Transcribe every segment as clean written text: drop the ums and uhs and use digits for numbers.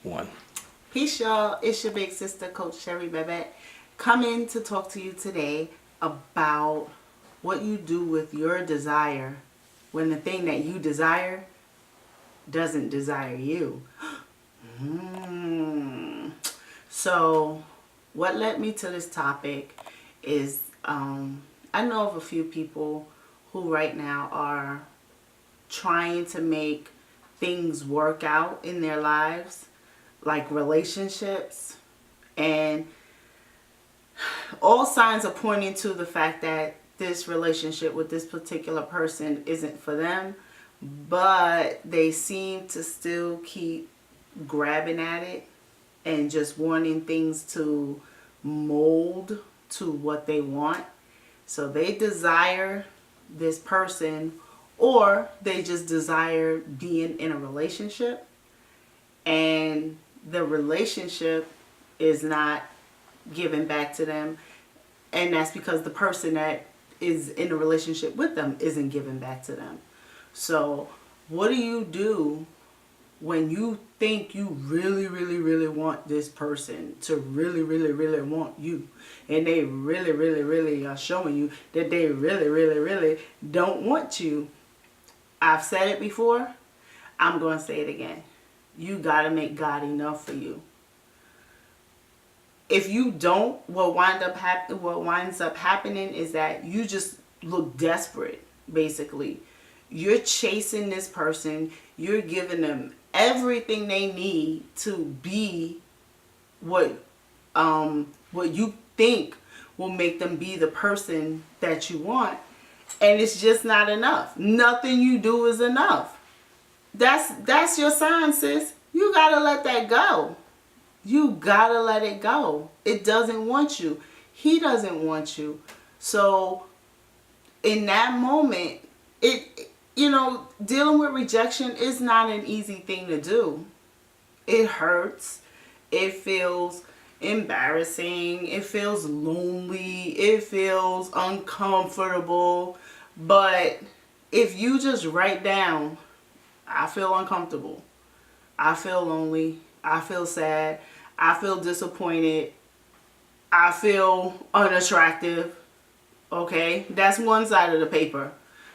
One. Peace, y'all. It's your big sister, Coach Sherry Babette, coming to talk to you today about what you do with your desire when the thing that you desire doesn't desire you. So, what led me to this topic is I know of a few people who right now are trying to make things work out in their lives, like relationships, and all signs are pointing to the fact that this relationship with this particular person isn't for them, but they seem to still keep grabbing at it and just wanting things to mold to what they want. So they desire this person, or they just desire being in a relationship, and the relationship is not given back to them, and that's because the person that is in a relationship with them isn't given back to them. So what do you do when you think you really, really, really want this person to really, really, really want you, and they really, really, really are showing you that they really, really, really don't want you? I've said it before, I'm going to say it again. You got to make God enough for you. If you don't, what winds up happening is that you just look desperate, basically. You're chasing this person. You're giving them everything they need to be what you think will make them be the person that you want, and it's just not enough. Nothing you do is enough. That's your sign, sis. You gotta let that go. You gotta let it go. It doesn't want you. He doesn't want you. So in that moment, dealing with rejection is not an easy thing to do. It hurts. It feels embarrassing. It feels lonely. It feels uncomfortable. But if you just write down, I feel uncomfortable, I feel lonely, I feel sad, I feel disappointed, I feel unattractive. Okay, that's one side of the paper.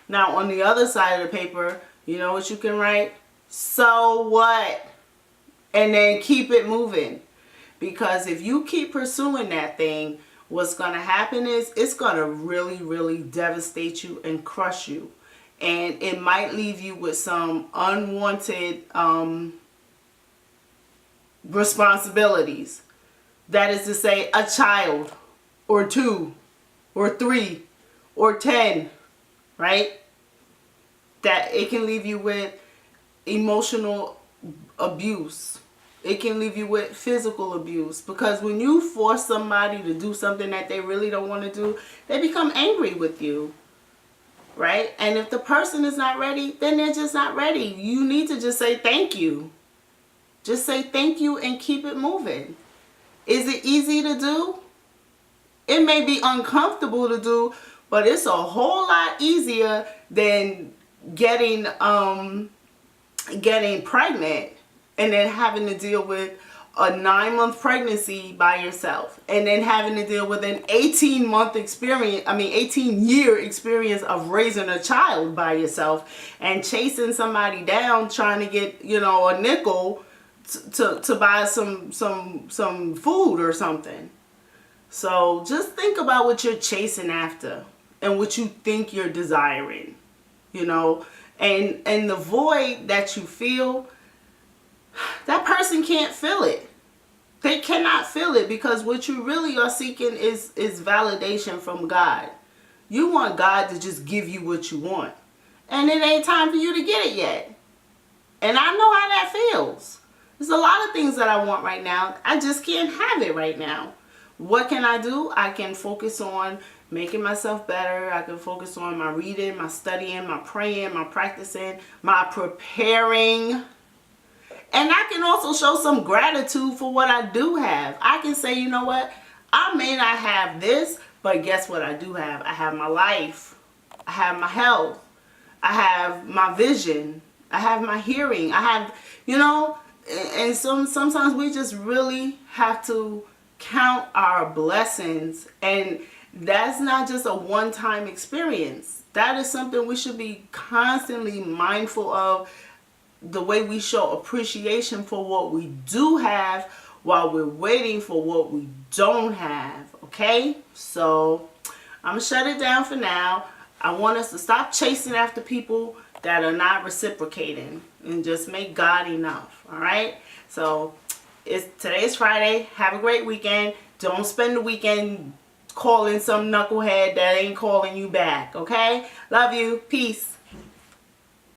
Now on the other side of the paper, you know what you can write? So what? And then keep it moving. Because if you keep pursuing that thing, what's going to happen is it's going to really, really devastate you and crush you. And it might leave you with some unwanted responsibilities. That is to say, a child, or two, or three, or 10, right? That it can leave you with emotional abuse. It can leave you with physical abuse. Because when you force somebody to do something that they really don't want to do, they become angry with you. Right? And if the person is not ready, then they're just not ready. You need to just say thank you. Just say thank you and keep it moving. Is it easy to do? It may be uncomfortable to do, but it's a whole lot easier than getting pregnant and then having to deal with a 9-month pregnancy by yourself, and then having to deal with an 18-year experience of raising a child by yourself, and chasing somebody down trying to get, a nickel to buy some food or something. So just think about what you're chasing after and what you think you're desiring, and the void that you feel, that person can't fill it. They cannot feel it, because what you really are seeking is validation from God. You want God to just give you what you want, and it ain't time for you to get it yet. And I know how that feels. There's a lot of things that I want right now. I just can't have it right now. What can I do? I can focus on making myself better. I can focus on my reading, my studying, my praying, my practicing, my preparing. And I can also show some gratitude for what I do have. I can say, you know what? I may not have this, but guess what I do have? I have my life. I have my health. I have my vision. I have my hearing. I have, and sometimes we just really have to count our blessings, and that's not just a one-time experience. That is something we should be constantly mindful of, the way we show appreciation for what we do have while we're waiting for what we don't have. Okay, so I'm gonna shut it down for now. I want us to stop chasing after people that are not reciprocating and just make God enough. All right, so today's Friday. Have a great weekend. Don't spend the weekend calling some knucklehead that ain't calling you back. Okay, love you. Peace.